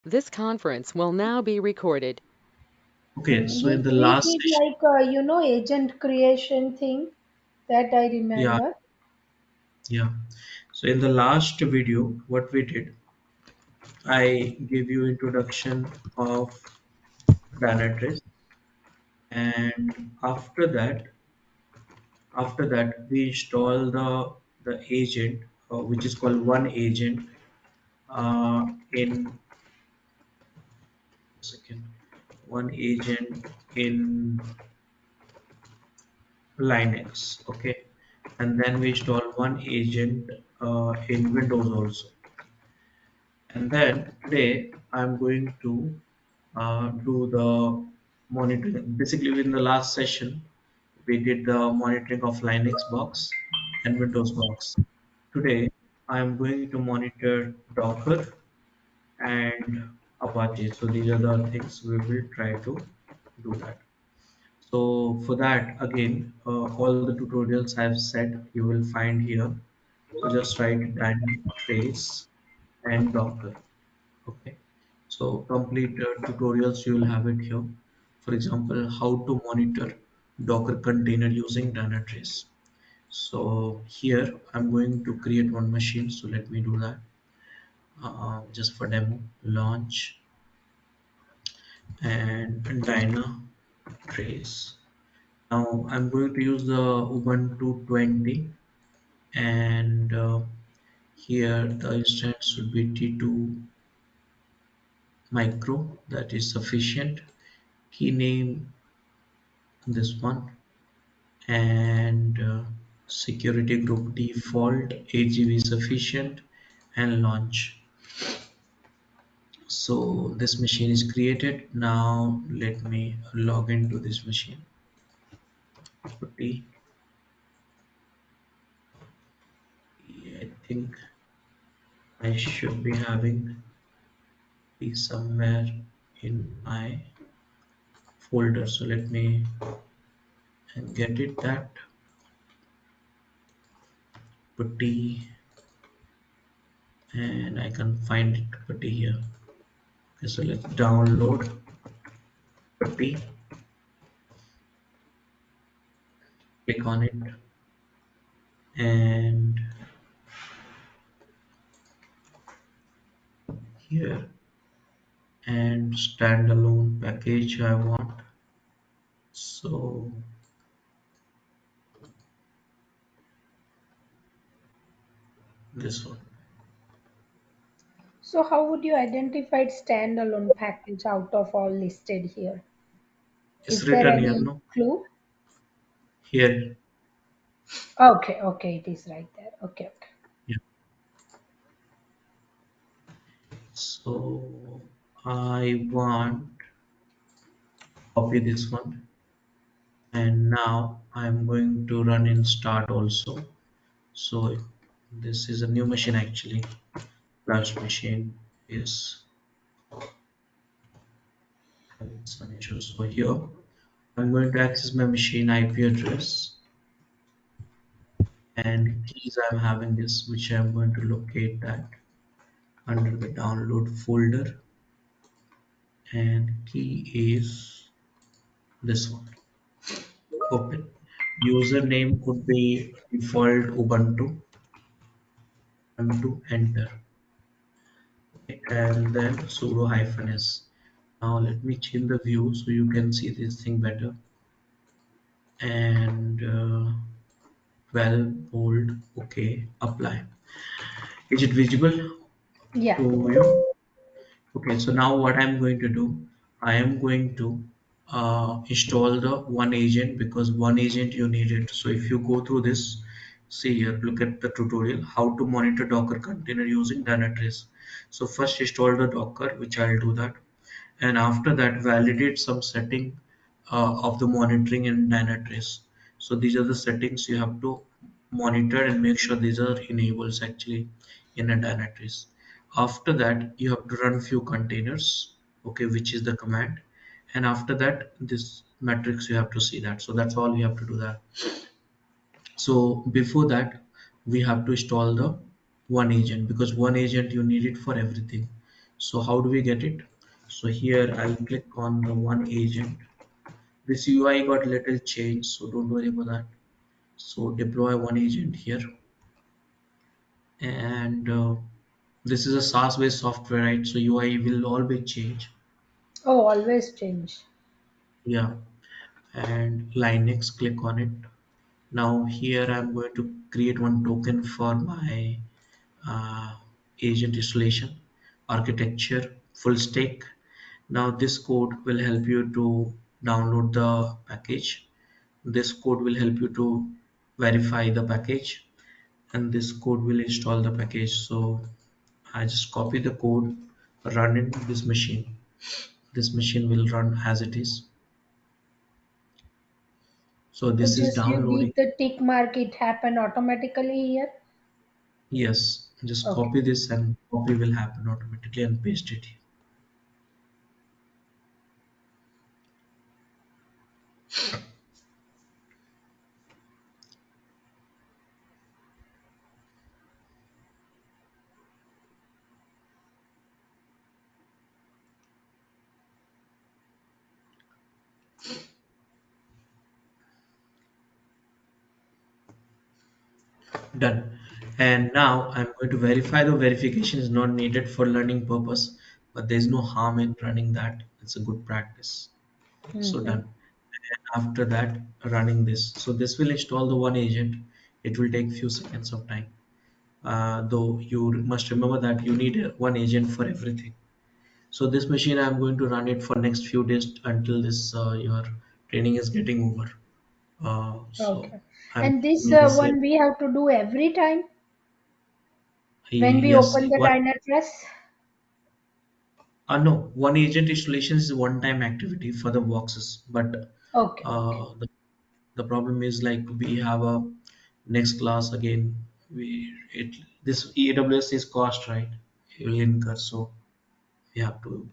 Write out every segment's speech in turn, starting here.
This conference will now be recorded. Okay, so in the We last did session, like agent creation thing that I yeah, remember. yeah. So in the last video, what we did, I gave you introduction of Dynatrace, and after that, we install the agent, which is called OneAgent, in second, OneAgent in Linux, okay, and then we install OneAgent in Windows also. And then today I'm going to do the monitoring. Basically, in the last session, we did the monitoring of Linux box and Windows box. Today, I'm going to monitor Docker and Apache. So these are the things we will try to do that. So for that, again, all the tutorials I've said you will find here. So just write Dynatrace and Docker. Okay, so complete tutorials you will have it here. For example, how to monitor Docker container using Dynatrace. So here I'm going to create one machine. So let me do that. Just for demo, launch and Dynatrace. Now I'm going to use the Ubuntu 20, and here the instance should be T2 micro. That is sufficient. Key name this one, and security group default, 8 GB sufficient, and launch. So this machine is created. Now let me log into this machine. Putty. I think I should be having these somewhere in my folder. So let me get it, that putty, and I can find it putty here. Okay, so let's download putty, click on it, and here, and standalone package I want. So this one So how would you identify standalone package out of all listed here? is Is there written here, any no? clue? Here, Okay, okay, it is right there. Okay, okay. yeah. So I want copy this one, and now I'm going to run in start also. So this is a new machine actually. Last machine is having some issues. So here I'm going to access my machine IP address, and keys I'm having this, which I'm going to locate that under the download folder, and key is this one. Open. Username could be default Ubuntu, enter. Okay, and then sudo -s. Now let me change the view so you can see this thing better. And 12 bold. Okay, apply. Is it visible Yeah. to you? Okay, so now what I'm going to do, I am going to install the OneAgent, because OneAgent you need it. So if you go through this, see here, look at the tutorial how to monitor Docker container using Dynatrace. So first install the Docker, which I'll do that, and after that validate some setting of the monitoring in Dynatrace. So these are the settings you have to monitor and make sure these are enabled actually in a Dynatrace. After that you have to run few containers, okay, which is the command, and after that this matrix you have to see that. So that's all you have to do that. So before that we have to install the OneAgent, because OneAgent you need it for everything. So how do we get it? So here I'll click on the one agent. This UI got little change, so don't worry about that. So deploy one agent here, and this is a SaaS based software, right? So UI will always change. Oh, always change. Yeah, and Linux, click on it. Now here I'm going to create one token for my uh, agent installation, architecture, full stack. Now this code will help you to download the package. This code will help you to verify the package, and this code will install the package. So I just copy the code, run it in this machine. This machine will run as it is. So So this is just you downloading. need the tick mark, it happen automatically here. Yes, just Okay. copy this and copy will happen automatically and paste it here. Done. And now I'm going to verify. The verification is not needed for learning purpose, but there's no harm in running that. It's a good practice. So Mm-hmm. done. And after that, running this. So this will install the one agent. It will take few seconds of time. Though you must remember that you need one agent for everything. So this machine, I'm going to run it for next few days until this your training is getting over. So Okay. I'm And this running this like one we have to do every time when we yes, open the one. Dynatrace. No, one agent installation is a one-time activity for the boxes, but Okay, okay. uh, the the problem is like we have a next class again. We it this AWS is cost, right? It will incur, so we have to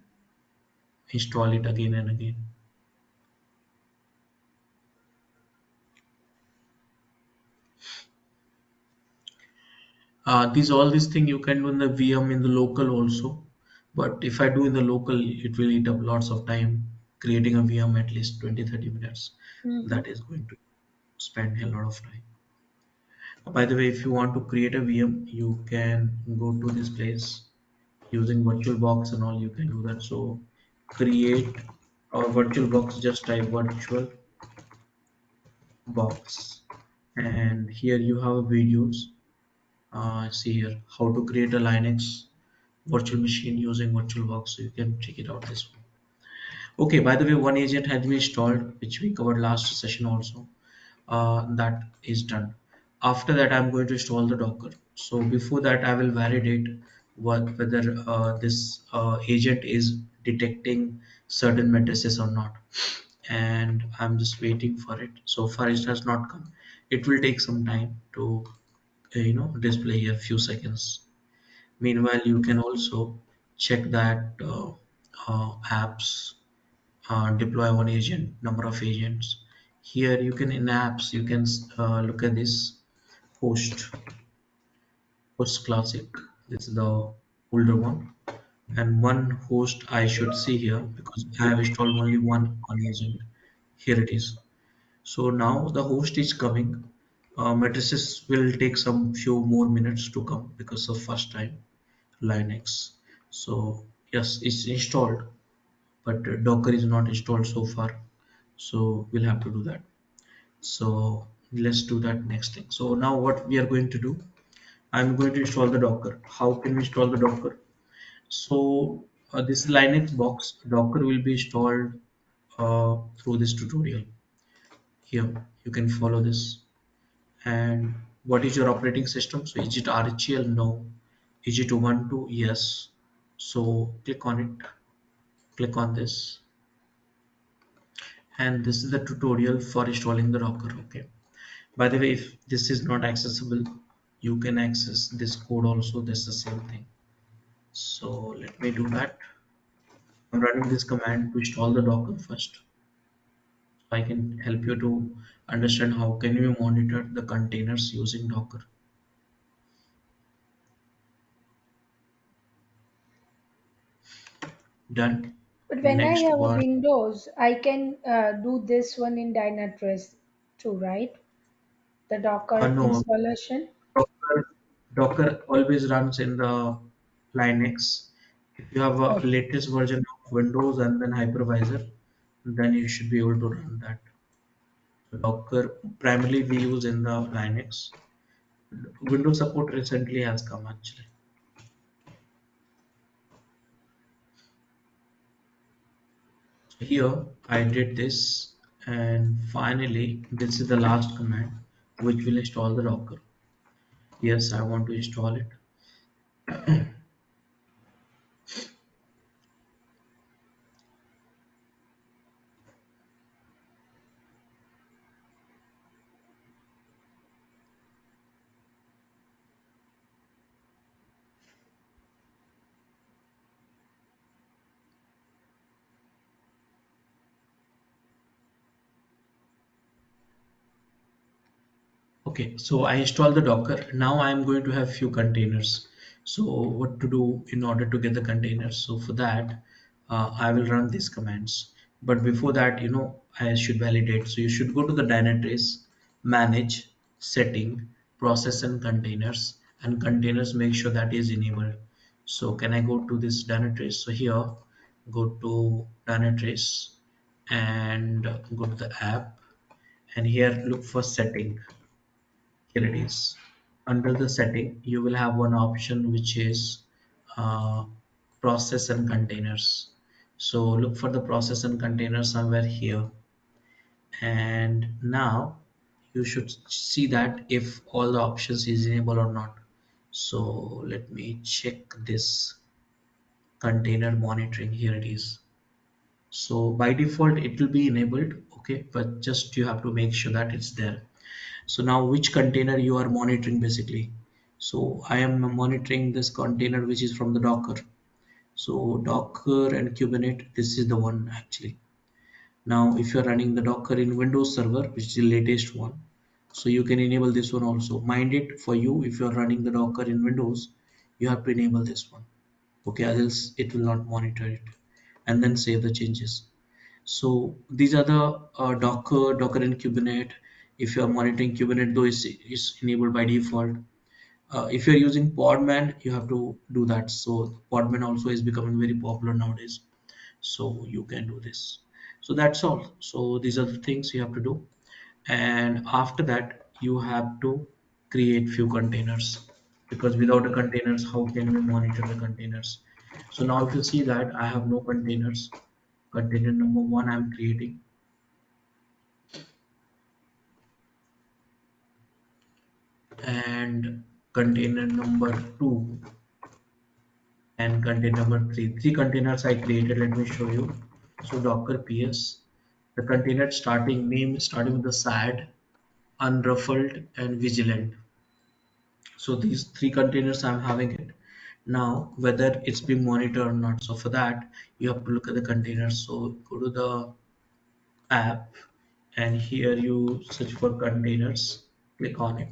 install it again and again. These all these thing you can do in the VM in the local also, but if I do in the local, it will eat up lots of time. Creating a VM at least 20-30 minutes. Mm-hmm. That is going to spend a lot of time. By the way, if you want to create a VM, you can go to this place using VirtualBox and all. You can do that. So create our VirtualBox. Just type VirtualBox, and here you have videos. See here how to create a Linux virtual machine using VirtualBox. So you can check it out this one. Okay. By the way, one agent has been installed, which we covered last session also. That is done. After that, I'm going to install the Docker. So before that, I will validate whether this agent is detecting certain matrices or not. And I'm just waiting for it. So far, it has not come. It will take some time to display here few seconds. Meanwhile, you can also check that apps deploy one agent, number of agents. Here you can in apps you can look at this host host classic. This is the older one, and one host I should see here because I have installed only one agent. Here it is. So now the host is coming. Matrices will take some few more minutes to come because of first time Linux. So yes, it's installed, but Docker is not installed so far. So we'll have to do that. So let's do that next thing. So now what we are going to do, I'm going to install the Docker. How can we install the Docker? So this Linux box Docker will be installed through this tutorial. Here you can follow this. And what is your operating system? So is it RHEL? No. Is it Ubuntu? Yes. So click on it. Click on this. And this is the tutorial for installing the Docker. Okay. By the way, if this is not accessible, you can access this code also. That's the same thing. So let me do that. I'm running this command to install the Docker first. I can help you to understand how can you monitor the containers using Docker. Done. But when I Next have a one. Windows, I can do this one in Dynatrace too, right? The Docker No, installation. Docker, Docker always runs in the Linux. If you have a Oh, latest version of Windows and then hypervisor, then you should be able to run that. So Docker primarily we use in the Linux. Windows support recently has come actually. So here I did this, and finally this is the last command which will install the Docker. Yes, I want to install it. Okay, so I installed the Docker. Now I am going to have few containers. So what to do in order to get the containers? So for that, I will run these commands. But before that, I should validate. So you should go to the Dynatrace, manage, setting, process and containers, make sure that is enabled. So can I go to this Dynatrace? So here, go to Dynatrace and go to the app, and here look for setting. Here it is. Under the setting, you will have one option which is uh, process and containers. So look for the process and containers somewhere here. And now you should see that if all the options is enabled or not. So let me check this container monitoring. Here it is. So by default, it will be enabled. Okay, but just you have to make sure that it's there. So now which container you are monitoring basically? So I am monitoring this container which is from the Docker. So Docker and Kubernetes, this is the one actually. Now if you're running the Docker in Windows Server, which is the latest one, so you can enable this one also. Mind it for you, if you're running the Docker in Windows, you have to enable this one. Okay, else it will not monitor it. And then save the changes. So these are the Docker and Kubernetes. If you are monitoring Kubernetes, though is enabled by default. If you're using Podman, you have to do that. So Podman also is becoming very popular nowadays. So you can do this. So that's all. So these are the things you have to do. And after that, you have to create few containers, because without the containers, how can we monitor the containers? So now if you see that I have no containers, container number one I'm creating, and container number two, and container number three containers I created. Let me show you. So Docker PS, the container starting name starting with the sad, unruffled and vigilant. So these three containers I'm having it. Now whether it's being monitored or not, so for that you have to look at the containers. So go to the app, and here you search for containers, click on it,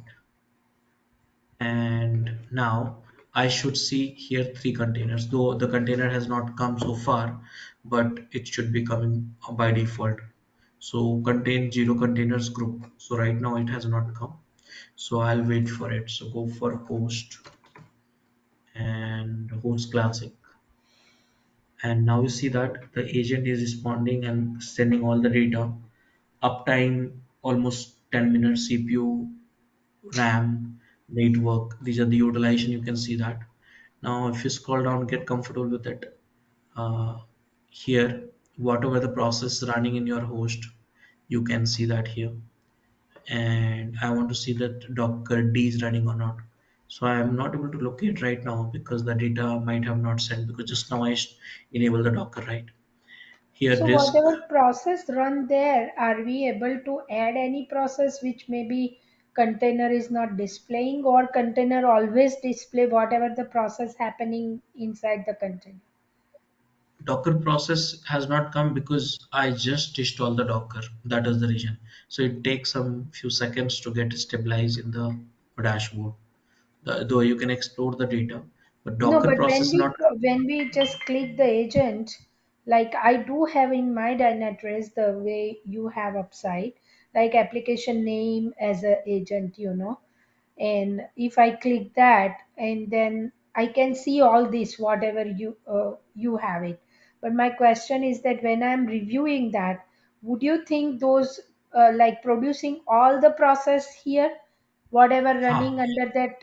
and now I should see here three containers, though the container has not come so far, but it should be coming by default. So contain zero containers group, so right now it has not come, so I'll wait for it. So go for host and host classic, and now you see that the agent is responding and sending all the data. Uptime almost 10 minutes, CPU, RAM, network, these are the utilization. You can see that. Now if you scroll down, get comfortable with it. uh, Here whatever the process running in your host, you can see that here. And I want to see that Docker D is running or not. So I am not able to locate right now because the data might have not sent, because just now enable the Docker, right? Here so disk. whatever process run there, are we able to add any process which maybe container is not displaying, or container always display whatever the process happening inside the container? Docker process has not come because I just installed the Docker. That is the reason. So it takes some few seconds to get stabilized in the dashboard. Though you can explore the data, but No, Docker but process not. when we just click the agent, Like I do have in my Dynatrace the way you have upside, like application name as a agent, and if I click that, and then I can see all this whatever you have it. But my question is that when I'm reviewing that, would you think those like producing all the process here, whatever Ah, running under that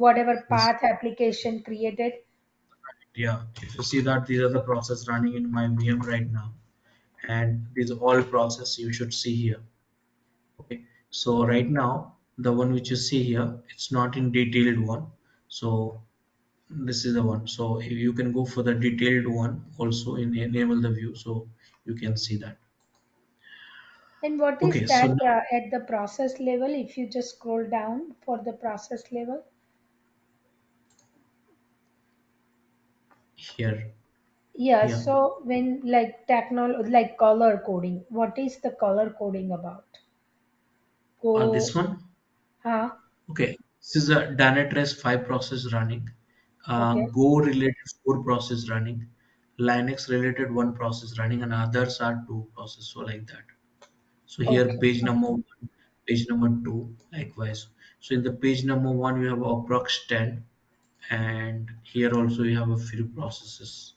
whatever yes. path application created? Yeah, if you see that these are the process running in my VM right now, and these are all process you should see here. Okay, so right now the one which you see here, it's not in detailed one. So this is the one. So if you can go for the detailed one also in enable the view, so you can see that. And what is Okay, so that now at the process level? If you just scroll down for the process level. here, Yeah, yeah, so when like like color coding, what is the color coding about? this Go, one. huh? Okay, this is a Dynatrace 5 process running, Okay, Go related 4 process running, Linux related 1 process running, and others are 2 process. So like that. So here okay, page number okay. 1, page number 2, likewise. So in the page number 1 we have approx 10, and here also you have a few processes.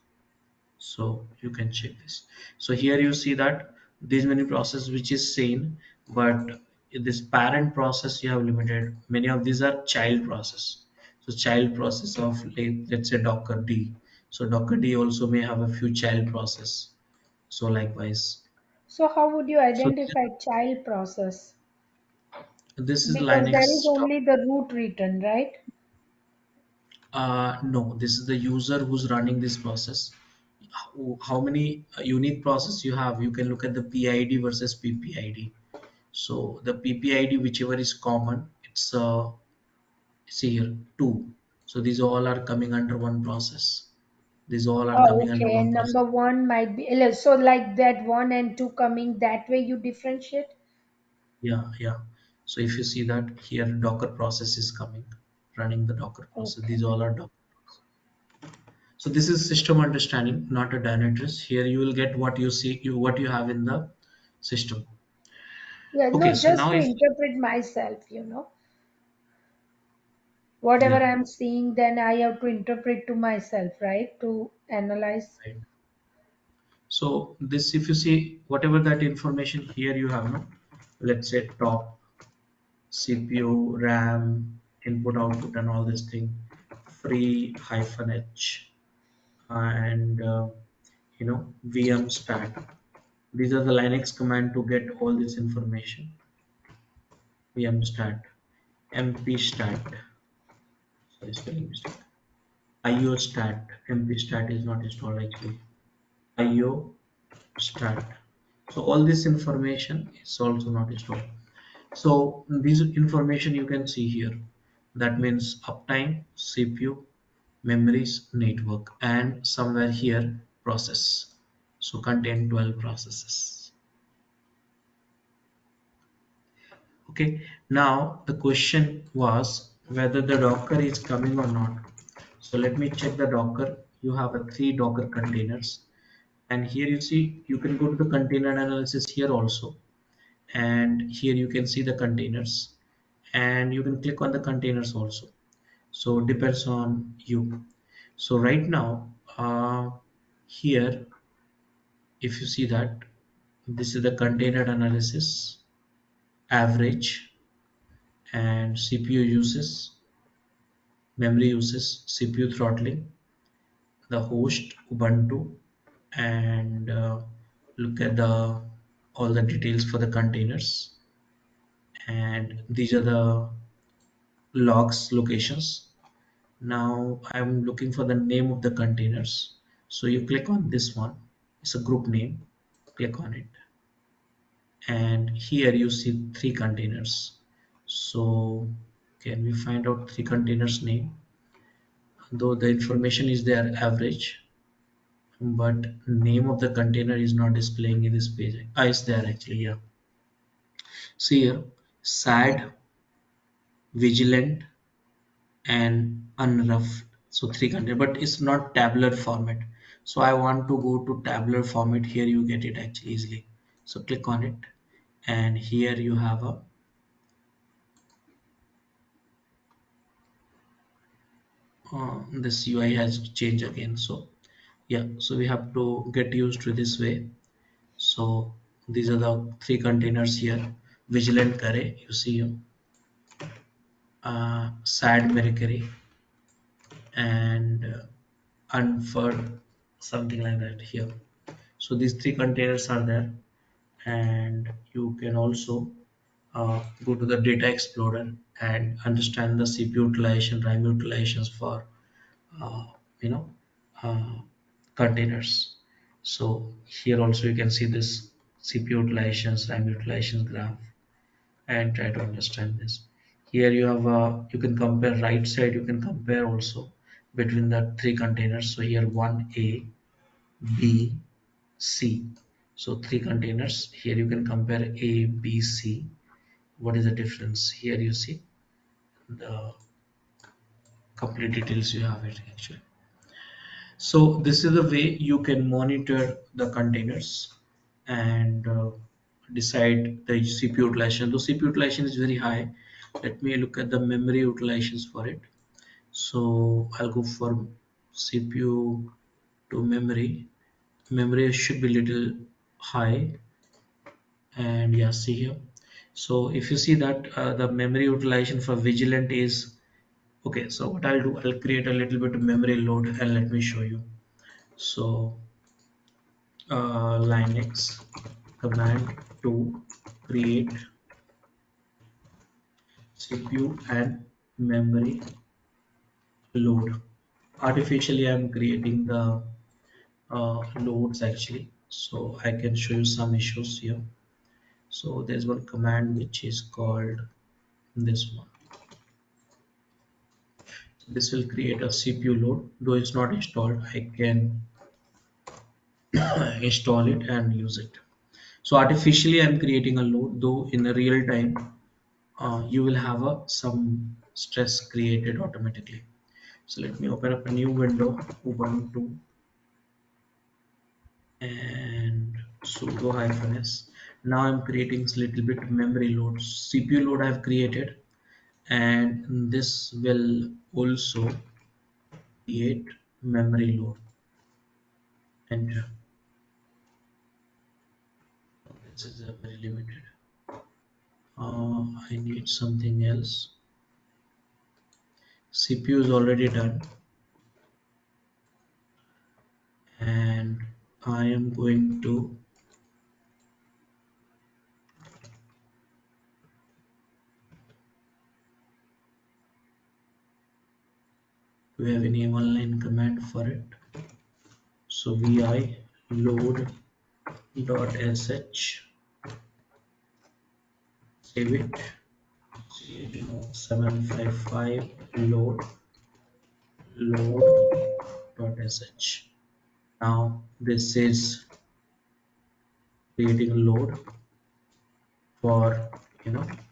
So you can check this. So here you see that these many process which is same, but in this parent process you have limited. Many of these are child process. So child process of let's say Docker D. So Docker D also may have a few child process. So likewise. So how would you So identify child process? this is Because Linux there is stuff. only the root written, right? No, this is the user who's running this process. How many unique process you have? You can look at the PID versus PPID. So the PPID, whichever is common, it's see here two. So these all are coming under one process. These all are Oh, coming under okay. one And process. number one might be so like that one and two coming that way you differentiate. Yeah, yeah. So if you see that here, Docker process is coming, running the Docker process. Okay. These all are Docker. So this is system understanding, not a Dynatrace. Here you will get what you see, what you have in the system. Yeah, Okay, no, so just now to if interpret myself. Whatever yeah, I'm seeing, then I have to interpret to myself, right? To analyze. right. So this, if you see whatever that information here you have, no, let's say top CPU, RAM, input, output, and all this thing, free hyphen H, and VM stat. These are the Linux command to get all this information. VM stat, MP stat, sorry, spelling mistake. IO stat, MP stat is not installed actually. IO stat. So all this information is also not installed. So this information you can see here. That means uptime, CPU, memories, network, and somewhere here process. So contain 12 processes. Okay. Now the question was whether the Docker is coming or not. So let me check the Docker. You have a 3 Docker containers, and here you see you can go to the container analysis here also, and here you can see the containers, and you can click on the containers also. So depends on you. So right now here if you see that this is the container analysis, average, and CPU uses, memory uses, CPU throttling, the host Ubuntu, and look at the all the details for the containers, and these are the logs locations. Now I'm looking for the name of the containers. So you click on this one. It's a group name. Click on it. And here you see 3 containers. So can we find out 3 containers name? Though the information is there average, but name of the container is not displaying in this page. Ah, it's there actually, yeah. See here, sad, vigilant, and unrough. So 3 container, but it's not tabular format. So I want to go to tabular format. Here you get it actually easily. So click on it, and here you have a this UI has changed again. So yeah, so we have to get used to this way. So these are the three containers here. Vigilant करे, you see sad Mercury, and unfurl, something like that here. So these three containers are there, and you can also go to the data explorer and understand the CPU utilization, RAM utilizations for uh, you know uh, containers. So here also you can see this CPU utilizations, RAM utilizations graph, and try to understand this. Here you have you can compare right side. You can compare also between the three containers. So here 1A, B, C. So three containers. Here you can compare A, B, C. What is the difference? Here you see the complete details. You have it actually. So this is the way you can monitor the containers and decide the CPU utilization. The CPU utilization is very high. Let me look at the memory utilizations for it. So I'll go for CPU to memory. Memory should be little high, and yeah, see here. So if you see that the memory utilization for Vigilant is okay. So what I'll do, I'll create a little bit of memory load and let me show you. So Linux command to create CPU and memory load. Artificially, I'm creating the loads actually, so I can show you some issues here. So there's one command which is called this one. This will create a CPU load. Though it's not installed, I can install it and use it. So artificially, I'm creating a load. Though in the real time, you will have some stress created automatically. So let me open up a new window, Ubuntu, and sudo -s. Now I'm creating a little bit memory load. CPU load I've created, and this will also create memory load. Enter. This is very limited. I need something else. CPU is already done, and I am going to do we have any online command for it? So vi load dot sh, save it, 755 load.sh. Now this is creating a load for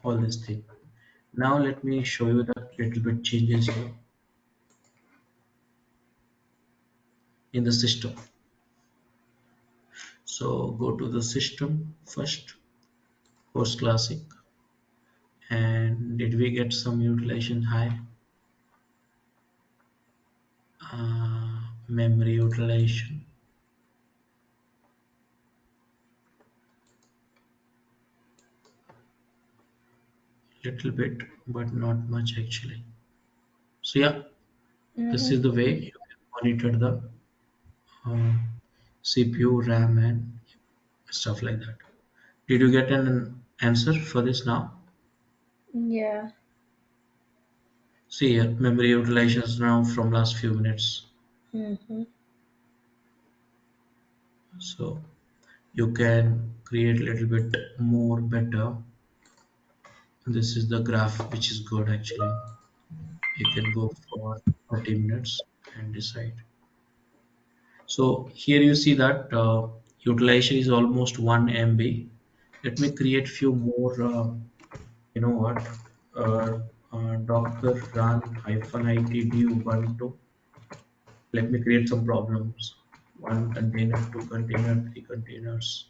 all this thing. Now let me show you the little bit changes here in the system. So go to the system first, host classic, and did we get some utilization high? Memory utilization, little bit, but not much actually. So yeah, this is the way you can monitor the uh, CPU, RAM, and stuff like that. Did you get an answer for this now? Yeah. See here, memory utilization is now from last few minutes. Mm-hmm. So you can create a little bit more better. This is the graph which is good actually. You can go for 30 minutes and decide. So here you see that utilization is almost 1 MB. Let me create few more, you know what, Docker run -itd Ubuntu. Let me create some problems. One container, two container, three containers.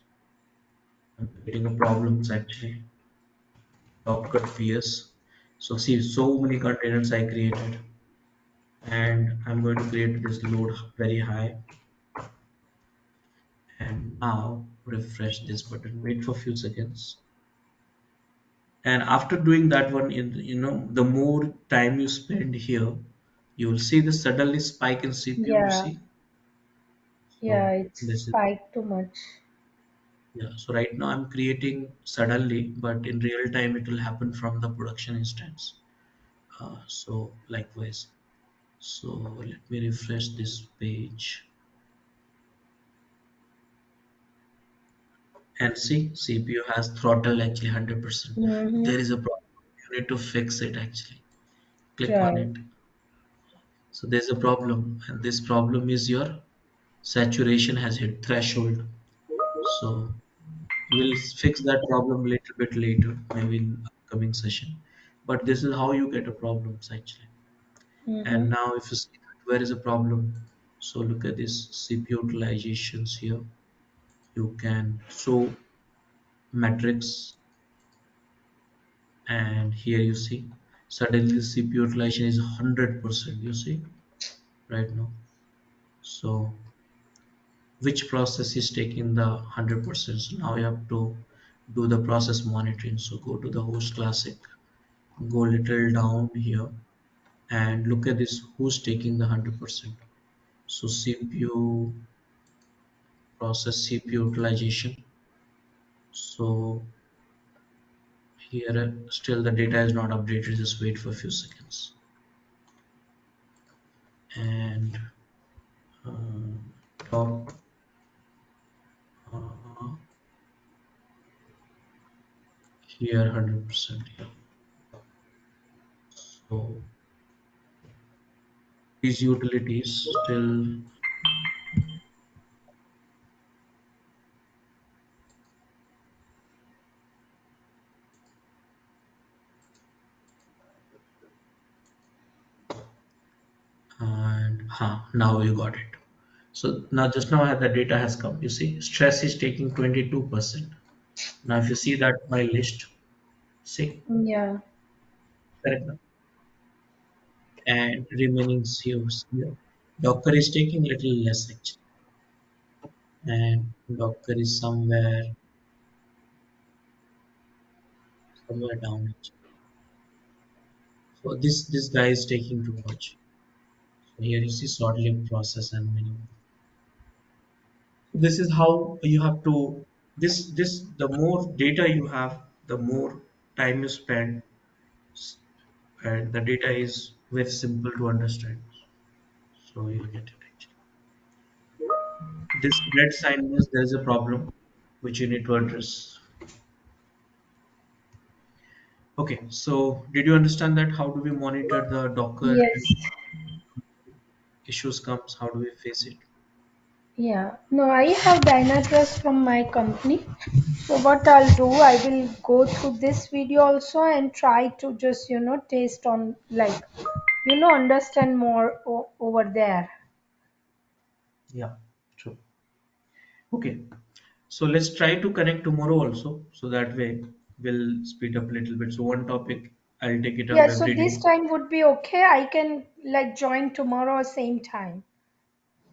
I'm getting a problems actually. Docker fears. So see, so many containers I created, and I'm going to create this load very high. And now refresh this button. Wait for a few seconds. And after doing that one, the more time you spend here, you will see the suddenly spike in CPU. You Yeah, see, yeah, so it's this is spiked too much. yeah. So right now I'm creating suddenly, but in real time it will happen from the production instance. So likewise. So let me refresh this page and see CPU has throttle actually 100%. Mm-hmm. There is a problem. You need to fix it actually. Click on Right. it. So there's a problem, and this problem is your saturation has hit threshold. So we'll fix that problem a little bit later, maybe in upcoming session. But this is how you get a problems actually. And Mm-hmm. now if you see that where is a problem, so look at this CPU utilizations here. You can show metrics, and here you see suddenly the CPU utilization is 100%. You see right now. So which process is taking the 100%? So now you have to do the process monitoring. So go to the host classic, go little down here, and look at this who's taking the 100%. So CPU process CPU utilization. So here still the data is not updated. Just wait for a few seconds. And top uh, here 100% here. So these utilities still and now you got it. So now just now the data has come. You see stress is taking 22%. Now if you see that my list, see Yeah. correct now? And remaining COs here. Docker is taking little less actually, and Docker is somewhere down actually. So this guy is taking too much. So here you see short lived process and many more. So this is how you have to this the more data you have, the more time you spend, and the data is very simple to understand. So you'll get it actually. This red sign means there is a problem which you need to address. Okay, so did you understand that how do we monitor the Docker and Yes. issues comes, how do we face it? Yeah. No, I have Dynatrace from my company. So what I'll do, I will go through this video also and try to just, taste on like, understand more over there. Yeah, true. Okay, so let's try to connect tomorrow also, so that way we'll speed up a little bit. So one topic I'll take it up Yeah, so every this day. time would be okay. I can like join tomorrow same time.